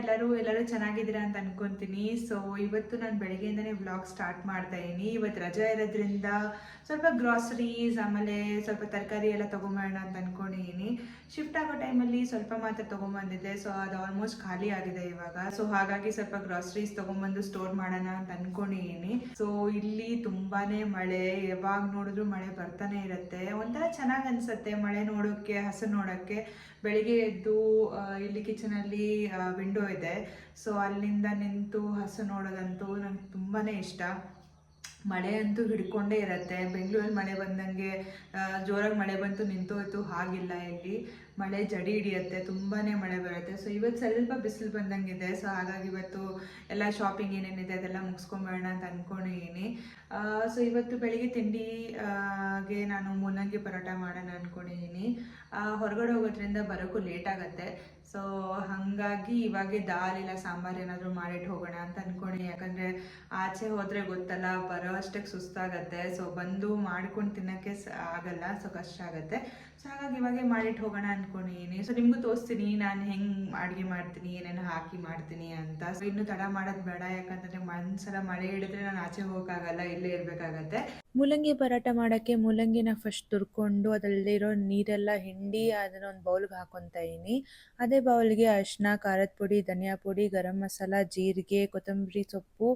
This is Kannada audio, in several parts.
ಎಲ್ಲರೂ ಚೆನ್ನಾಗಿದ್ದೀರಾ ಅಂತ ಅನ್ಕೊಂತೀನಿ. ಸೊ ಇವತ್ತು ನಾನು ಬೆಳಗ್ಗೆಯಿಂದನೇ ವ್ಲಾಗ್ ಸ್ಟಾರ್ಟ್ ಮಾಡ್ತಾ ಇದ್ದೀನಿ. ಇವತ್ತು ರಜೆ ಇರೋದ್ರಿಂದ ಸ್ವಲ್ಪ ಗ್ರಾಸರೀಸ್ ಆಮೇಲೆ ಸ್ವಲ್ಪ ತರಕಾರಿ ಎಲ್ಲ ತೊಗೊಂಬರೋಣ ಅಂತ ಅನ್ಕೊಂಡಿದ್ದೀನಿ. ಶಿಫ್ಟ್ ಆಗೋ ಟೈಮಲ್ಲಿ ಸ್ವಲ್ಪ ಮಾತ್ರ ತೊಗೊಂಬಂದಿದ್ದೆ. ಸೊ ಅದು ಆಲ್ಮೋಸ್ಟ್ ಖಾಲಿ ಆಗಿದೆ ಇವಾಗ. ಸೊ ಹಾಗಾಗಿ ಸ್ವಲ್ಪ ಗ್ರಾಸರೀಸ್ ತೊಗೊಂಬಂದು ಸ್ಟೋರ್ ಮಾಡೋಣ ಅಂತ ಅನ್ಕೊಂಡಿದ್ದೀನಿ. ಸೊ ಇಲ್ಲಿ ತುಂಬಾನೇ ಮಳೆ, ಯಾವಾಗ ನೋಡಿದ್ರು ಮಳೆ ಬರ್ತಾನೆ ಇರುತ್ತೆ. ಒಂಥರ ಚೆನ್ನಾಗಿ ಅನ್ಸುತ್ತೆ ಮಳೆ ನೋಡೋಕ್ಕೆ, ಹಸು ನೋಡೋಕ್ಕೆ. ಬೆಳಿಗ್ಗೆ ಎದ್ದು ಇಲ್ಲಿ ಕಿಚನಲ್ಲಿ ವಿಂಡೋ ಇದೆ. ಸೊ ಅಲ್ಲಿಂದ ನಿಂತು ಹಸು ನೋಡೋದಂತೂ ನಂಗೆ ತುಂಬಾ ಇಷ್ಟ. ಮಳೆ ಅಂತೂ ಹಿಡ್ಕೊಂಡೇ ಇರುತ್ತೆ. ಬೆಂಗಳೂರಲ್ಲಿ ಮಳೆ ಬಂದಂಗೆ ಜೋರಾಗಿ ಮಳೆ ಬಂತು ನಿಂತೋಯ್ತು ಹಾಗಿಲ್ಲ. ಇಲ್ಲಿ ಮಳೆ ಜಡಿ ಹಿಡಿಯುತ್ತೆ, ತುಂಬಾ ಮಳೆ ಬರುತ್ತೆ. ಸೊ ಇವತ್ತು ಸ್ವಲ್ಪ ಬಿಸಿಲು ಬಂದಂಗಿದೆ. ಸೊ ಹಾಗಾಗಿ ಇವತ್ತು ಎಲ್ಲ ಶಾಪಿಂಗ್ ಏನೇನಿದೆ ಅದೆಲ್ಲ ಮುಗಿಸ್ಕೊಂಬರೋಣ ಅಂತ ಅಂದ್ಕೊಂಡಿದ್ದೀನಿ. ಸೊ ಇವತ್ತು ಬೆಳಿಗ್ಗೆ ತಿಂಡಿಗೆ ನಾನು ಮೂಲಂಗಿ ಪರೋಟ ಮಾಡೋಣ ಅಂದ್ಕೊಂಡಿದ್ದೀನಿ. ಹೊರಗಡೆ ಹೋಗೋದ್ರಿಂದ ಬರೋಕ್ಕೂ ಲೇಟ್ ಆಗುತ್ತೆ. ಸೊ ಹಾಗಾಗಿ ಇವಾಗೆ ದಾಲ್ ಇಲ್ಲ ಸಾಂಬಾರು ಏನಾದರೂ ಮಾಡಿಟ್ಟು ಹೋಗೋಣ ಅಂತ ಅಂದ್ಕೊಂಡಿದ್ದೀನಿ. ಯಾಕಂದರೆ ಆಚೆ ಹೋದರೆ ಗೊತ್ತಲ್ಲ, ಬರೋ ಅಷ್ಟಕ್ಕೆ ಸುಸ್ತಾಗತ್ತೆ. ಸೊ ಬಂದು ಮಾಡ್ಕೊಂಡು ತಿನ್ನೋಕ್ಕೆ ಆಗಲ್ಲ, ಸೊ ಕಷ್ಟ ಆಗುತ್ತೆ. ಸೊ ಹಾಗಾಗಿ ಇವಾಗೆ ಮಾಡಿಟ್ಟು ಹೋಗೋಣ ಅಂದ್ಕೊಂಡಿದ್ದೀನಿ. ಸೊ ನಿಮಗೂ ತೋರಿಸ್ತೀನಿ ನಾನು ಹೆಂಗೆ ಅಡುಗೆ ಮಾಡ್ತೀನಿ, ಏನೇನು ಹಾಕಿ ಮಾಡ್ತೀನಿ ಅಂತ. ಸೊ ಇನ್ನೂ ತಡ ಮಾಡೋದು ಬೇಡ, ಯಾಕಂತಂದರೆ ಒಂದ್ಸಲ ಮಳೆ ಹಿಡಿದ್ರೆ ನಾನು ಆಚೆ ಹೋಗೋಕ್ಕಾಗಲ್ಲ, ಇಲ್ಲೇ ಇರಬೇಕಾಗತ್ತೆ. ಮೂಲಂಗಿ ಪರಾಟ ಮಾಡೋಕ್ಕೆ ಮೂಲಂಗಿನ ಫಸ್ಟ್ ತುರ್ಕೊಂಡು ಅದರಲ್ಲಿರೋ ನೀರೆಲ್ಲ ಹಿಂಡಿ ಅದನ್ನ ಒಂದು ಬೌಲ್ಗೆ ಹಾಕೊತಾ ಇದ್ದೀನಿ. ಅದೇ ಬೌಲ್ಗೆ ಅರಿಶಿನ, ಖಾರದ ಪುಡಿ, ಧನಿಯಾ ಪುಡಿ, ಗರಂ ಮಸಾಲ, ಜೀರಿಗೆ, ಕೊತ್ತಂಬರಿ ಸೊಪ್ಪು,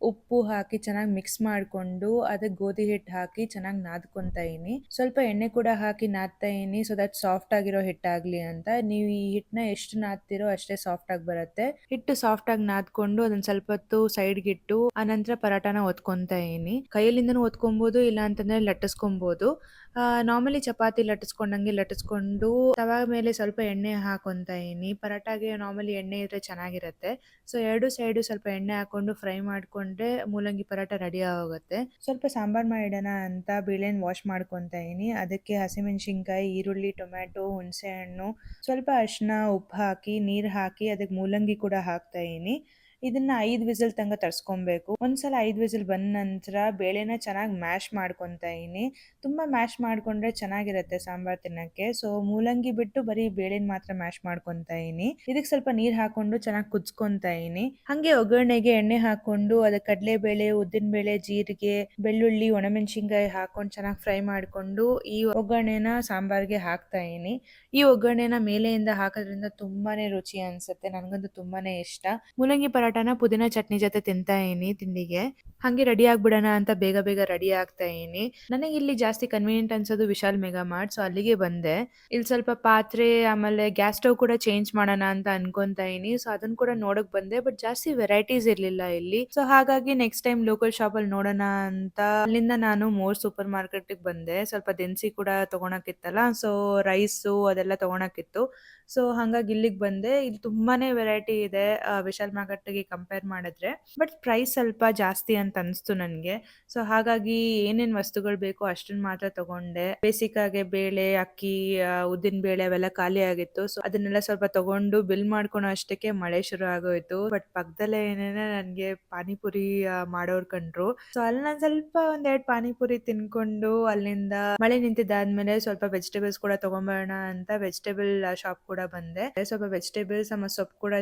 ಉಪ್ಪು ಹಾಕಿ ಚೆನ್ನಾಗಿ ಮಿಕ್ಸ್ ಮಾಡಿಕೊಂಡು ಅದಕ್ಕೆ ಗೋಧಿ ಹಿಟ್ಟು ಹಾಕಿ ಚೆನ್ನಾಗಿ ನಾದ್ಕೊತಾ ಇದ್ದೀನಿ. ಸ್ವಲ್ಪ ಎಣ್ಣೆ ಕೂಡ ಹಾಕಿ ನಾದ್ತಾ ಇದ್ದೀನಿ, ಸೊ ದಟ್ ಸಾಫ್ಟ್ ಆಗಿರೋ ಹಿಟ್ಟಾಗಲಿ ಅಂತ. ನೀವು ಈ ಹಿಟ್ಟನ್ನ ಎಷ್ಟು ನಾದ್ತಿರೋ ಅಷ್ಟೇ ಸಾಫ್ಟ್ ಆಗಿ ಬರುತ್ತೆ. ಹಿಟ್ಟು ಸಾಫ್ಟ್ ಆಗಿ ನಾದ್ಕೊಂಡು ಅದನ್ನ ಸ್ವಲ್ಪ ಹೊತ್ತು ಸೈಡ್ಗೆ ಇಟ್ಟು ಆನಂತರ ಪರಾಟನ ಒತ್ಕೊತಾ ಇದ್ದೀನಿ. ಕೈಯಲ್ಲಿಂದನೂ ಒತ್ಕೊಬೋದು, ಇಲ್ಲ ಅಂತಂದ್ರೆ ಲಟ್ಟಿಸ್ಕೊಬೋದು. ನಾರ್ಮಲಿ ಚಪಾತಿ ಲಟ್ಟಿಸ್ಕೊಂಡಂಗೆ ಲಟ್ಟಿಸ್ಕೊಂಡು ತವಾ ಮೇಲೆ ಸ್ವಲ್ಪ ಎಣ್ಣೆ ಹಾಕೊಂತಾ ಇದ್ದೀನಿ. ಪರಾಟಾಗೆ ನಾರ್ಮಲಿ ಎಣ್ಣೆ ಇದ್ರೆ ಚೆನ್ನಾಗಿರುತ್ತೆ. ಸೊ ಎರಡು ಸೈಡು ಸ್ವಲ್ಪ ಎಣ್ಣೆ ಹಾಕೊಂಡು ಫ್ರೈ ಮಾಡ್ಕೊಂಡ್ರೆ ಮೂಲಂಗಿ ಪರಾಟ ರೆಡಿ ಆಗುತ್ತೆ. ಸ್ವಲ್ಪ ಸಾಂಬಾರ್ ಮಾಡಿಡೋಣ ಅಂತ ಬೇಳೆನ ವಾಶ್ ಮಾಡ್ಕೊತಾ ಇದ್ದೀನಿ. ಅದಕ್ಕೆ ಹಸಿಮೆಣಸಿನ್ಕಾಯಿ, ಈರುಳ್ಳಿ, ಟೊಮ್ಯಾಟೊ, ಹುಣಸೆ ಹಣ್ಣು, ಸ್ವಲ್ಪ ಅರಿಶಿನ, ಉಪ್ಪು ಹಾಕಿ ನೀರು ಹಾಕಿ ಅದಕ್ಕೆ ಮೂಲಂಗಿ ಕೂಡ ಹಾಕ್ತಾ ಇದ್ದೀನಿ. ಇದನ್ನ 5 ವಿಸಿಲ್ ತನಕ ತರಿಸ್ಕೊಬೇಕು. ಒಂದ್ಸಲ 5 ವಿಸಿಲ್ ಬಂದ ನಂತರ ಬೇಳೆನ ಚೆನ್ನಾಗಿ ಮ್ಯಾಶ್ ಮಾಡ್ಕೊತಾ ಇದ್ದೀನಿ. ತುಂಬಾ ಮ್ಯಾಶ್ ಮಾಡ್ಕೊಂಡ್ರೆ ಚೆನ್ನಾಗಿರುತ್ತೆ ಸಾಂಬಾರ್ ತಿನ್ನಕ್ಕೆ. ಸೊ ಮೂಲಂಗಿ ಬಿಟ್ಟು ಬರೀ ಬೇಳೆನ ಮಾತ್ರ ಮ್ಯಾಶ್ ಮಾಡ್ಕೊತಾ ಇದ್ದೀನಿ. ಇದಕ್ಕೆ ಸ್ವಲ್ಪ ನೀರ್ ಹಾಕೊಂಡು ಚೆನ್ನಾಗಿ ಕುದಿಸ್ಕೊತಾ ಇದ್ದೀನಿ. ಹಂಗೆ ಒಗ್ಗರಣೆಗೆ ಎಣ್ಣೆ ಹಾಕೊಂಡು ಅದಕ್ಕೆ ಕಡಲೆಬೇಳೆ, ಉದ್ದಿನಬೇಳೆ, ಜೀರಿಗೆ, ಬೆಳ್ಳುಳ್ಳಿ, ಒಣಮೆಣಸಿನ್ಕಾಯಿ ಹಾಕೊಂಡು ಚೆನ್ನಾಗಿ ಫ್ರೈ ಮಾಡ್ಕೊಂಡು ಈ ಒಗ್ಗರಣೆನ ಸಾಂಬಾರ್ಗೆ ಹಾಕ್ತಾ ಇದ್ದೀನಿ. ಈ ಒಗ್ಗರಣೆನ ಮೇಲೆಯಿಂದ ಹಾಕೋದ್ರಿಂದ ತುಂಬಾನೇ ರುಚಿ ಅನ್ಸುತ್ತೆ. ನನಗಂತೂ ತುಂಬಾನೇ ಇಷ್ಟ. ಮೂಲಂಗಿ ಪರಾಟನ ಪುದೀನ ಚಟ್ನಿ ಜೊತೆ ತಿಂತಾ ಇದ್ದೀನಿ ತಿಂಡಿಗೆ. ಹಂಗೆ ರೆಡಿ ಆಗ್ಬಿಡೋಣ ಅಂತ ಬೇಗ ಬೇಗ ರೆಡಿ ಆಗ್ತಾ ಇದ್ದೀನಿ. ನನಗೆ ಇಲ್ಲಿ ಜಾಸ್ತಿ ಕನ್ವೀನಿಯಂಟ್ ಅನ್ಸೋದು ವಿಶಾಲ್ ಮೆಗಾ ಮಾರ್ಟ್. ಸೊ ಅಲ್ಲಿಗೆ ಬಂದೆ. ಇಲ್ಲಿ ಸ್ವಲ್ಪ ಪಾತ್ರೆ ಆಮೇಲೆ ಗ್ಯಾಸ್ ಸ್ಟವ್ ಕೂಡ ಚೇಂಜ್ ಮಾಡೋಣ ಅಂತ ಅನ್ಕೊಂತಾ ಇದ್ದೀನಿ. ಸೊ ಅದನ್ನ ಕೂಡ ನೋಡಕ್ ಬಂದೆ, ಬಟ್ ಜಾಸ್ತಿ ವೆರೈಟೀಸ್ ಇರ್ಲಿಲ್ಲ ಇಲ್ಲಿ. ಸೊ ಹಾಗಾಗಿ ನೆಕ್ಸ್ಟ್ ಟೈಮ್ ಲೋಕಲ್ ಶಾಪ್ ಅಲ್ಲಿ ನೋಡೋಣ ಅಂತ ಅಲ್ಲಿಂದ ನಾನು ಮೋರ್ ಸೂಪರ್ ಮಾರ್ಕೆಟ್ ಬಂದೆ. ಸ್ವಲ್ಪ ದಿನಸಿ ಕೂಡ ತಗೊಳಕಿತ್ತಲ್ಲ, ಸೊ ರೈಸು ಅದೆಲ್ಲ ತಗೊಳಕಿತ್ತು. ಸೊ ಹಾಗಾಗಿ ಇಲ್ಲಿಗೆ ಬಂದೆ. ಇಲ್ಲಿ ತುಂಬಾನೇ ವೆರೈಟಿ ಇದೆ ವಿಶಾಲ್ ಮಾರ್ಕೆಟ್ಗೆ ಕಂಪೇರ್ ಮಾಡಿದ್ರೆ, ಬಟ್ ಪ್ರೈಸ್ ಸ್ವಲ್ಪ ಜಾಸ್ತಿ ಅಂತ ಅನಿಸ್ತು ನನಗೆ. ಸೊ ಹಾಗಾಗಿ ಏನೇನು ವಸ್ತುಗಳು ಬೇಕೋ ಅಷ್ಟನ್ನ ಮಾತ್ರ ತಗೊಂಡೆ. ಬೇಸಿಕ್ ಆಗಿ ಬೇಳೆ, ಅಕ್ಕಿ, ಉದ್ದಿನ ಬೇಳೆ ಅವೆಲ್ಲ ಖಾಲಿ ಆಗಿತ್ತು. ಸೊ ಅದನ್ನೆಲ್ಲ ಸ್ವಲ್ಪ ತಗೊಂಡು ಬಿಲ್ ಮಾಡ್ಕೊಳೋ ಅಷ್ಟಕ್ಕೆ ಮಳೆ ಶುರು ಆಗೋಯ್ತು. ಬಟ್ ಪಕ್ಕದಲ್ಲೇ ಏನೇನೆ ನನಗೆ ಪಾನಿಪುರಿ ಮಾಡೋರ್ ಕಂಡ್ರು. ಸೊ ಅಲ್ಲಿ ನಾನು ಸ್ವಲ್ಪ ಒಂದೆರಡು ಪಾನಿಪುರಿ ತಿನ್ಕೊಂಡು ಅಲ್ಲಿಂದ ಮಳೆ ನಿಂತಿದ್ದಾದ್ಮೇಲೆ ಸ್ವಲ್ಪ ವೆಜಿಟೇಬಲ್ಸ್ ಕೂಡ ತಗೊಂಬರೋಣ ಅಂತ ವೆಜಿಟೇಬಲ್ ಶಾಪ್ ಕೂಡ ಬಂದೆ. ಸ್ವಲ್ಪ ವೆಜಿಟೇಬಲ್ಸ್ ಆಮೇಲೆ ಸೊಪ್ಪು ಕೂಡ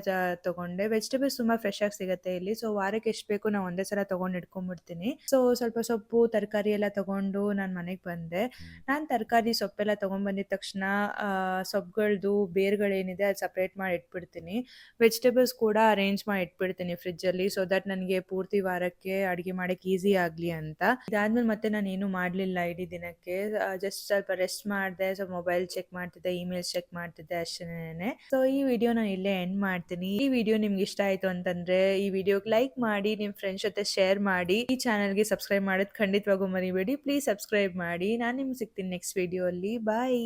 ತಗೊಂಡೆ. ವೆಜಿಟೇಬಲ್ಸ್ ತುಂಬಾ ಫ್ರೆಶ್ ಆಗಿ ಸಿಗುತ್ತೆ ಇಲ್ಲಿ. ಸೊ ವಾರಕ್ಕೆ ಎಷ್ಟು ಬೇಕು ನಾವು ಒಂದೇ ಸಲ ತಗೊಂಡು ಇಟ್ಕೊಂಡ್ಬಿಡ್ತೀನಿ. ಸೊ ಸ್ವಲ್ಪ ಸೊಪ್ಪು ತರಕಾರಿ ಎಲ್ಲ ತಗೊಂಡು ನಾನು ಮನೆಗೆ ಬಂದೆ. ನಾನು ತರಕಾರಿ ಸೊಪ್ಪೆಲ್ಲ ತಗೊಂಡ್ ಬಂದಿದ ತಕ್ಷಣ ಸೊಪ್ಪುಗಳದ್ದು ಬೇರ್ಗಳೇನಿದೆ ಅದು ಸಪ್ರೇಟ್ ಮಾಡಿ ಇಟ್ಬಿಡ್ತೀನಿ. ವೆಜಿಟೇಬಲ್ಸ್ ಕೂಡ ಅರೇಂಜ್ ಮಾಡಿ ಇಟ್ಬಿಡ್ತೀನಿ ಫ್ರಿಜ್ ಅಲ್ಲಿ, ಸೊ ದಟ್ ನನಗೆ ಪೂರ್ತಿ ವಾರಕ್ಕೆ ಅಡುಗೆ ಮಾಡಕ್ಕೆ ಈಸಿ ಆಗ್ಲಿ ಅಂತ. ಇದಾದ್ಮೇಲೆ ಮತ್ತೆ ನಾನು ಏನು ಮಾಡ್ಲಿಲ್ಲ ಇಡೀ ದಿನಕ್ಕೆ. ಜಸ್ಟ್ ಸ್ವಲ್ಪ ರೆಸ್ಟ್ ಮಾಡಿದೆ, ಸ್ವಲ್ಪ ಮೊಬೈಲ್ ಚೆಕ್ ಮಾಡ್ತಿದ್ದೆ, ಇಮೇಲ್ಸ್ ಚೆಕ್ ಮಾಡ್ತಿದ್ದೆ ಅಷ್ಟೇನೆ. ಸೊ ಈ ವಿಡಿಯೋ ನಾನು ಇಲ್ಲೇ ಎಂಡ್ ಮಾಡ್ತೀನಿ. ಈ ವಿಡಿಯೋ ನಿಮ್ಗೆ ಇಷ್ಟ ಆಯ್ತು ಅಂತಂದ್ರೆ ಈ ವಿಡಿಯೋಗೆ ಲೈಕ್ ಮಾಡಿ, ನಿಮ್ ಫ್ರೆಂಡ್ಸ್ ಜೊತೆ ಶೇರ್ ಮಾಡಿ. ಈ ಚಾನಲ್ಗೆ ಸಬ್ಸ್ಕ್ರೈಬ್ ಮಾಡೋದು ಖಂಡಿತವಾಗೂ ಮರಿಬೇಡಿ. ಪ್ಲೀಸ್ ಸಬ್ಸ್ಕ್ರೈಬ್ ಮಾಡಿ. ನಾನು ನಿಮ್ಗೆ ಸಿಗ್ತೀನಿ ನೆಕ್ಸ್ಟ್ ವಿಡಿಯೋ ಅಲ್ಲಿ. ಬಾಯ್.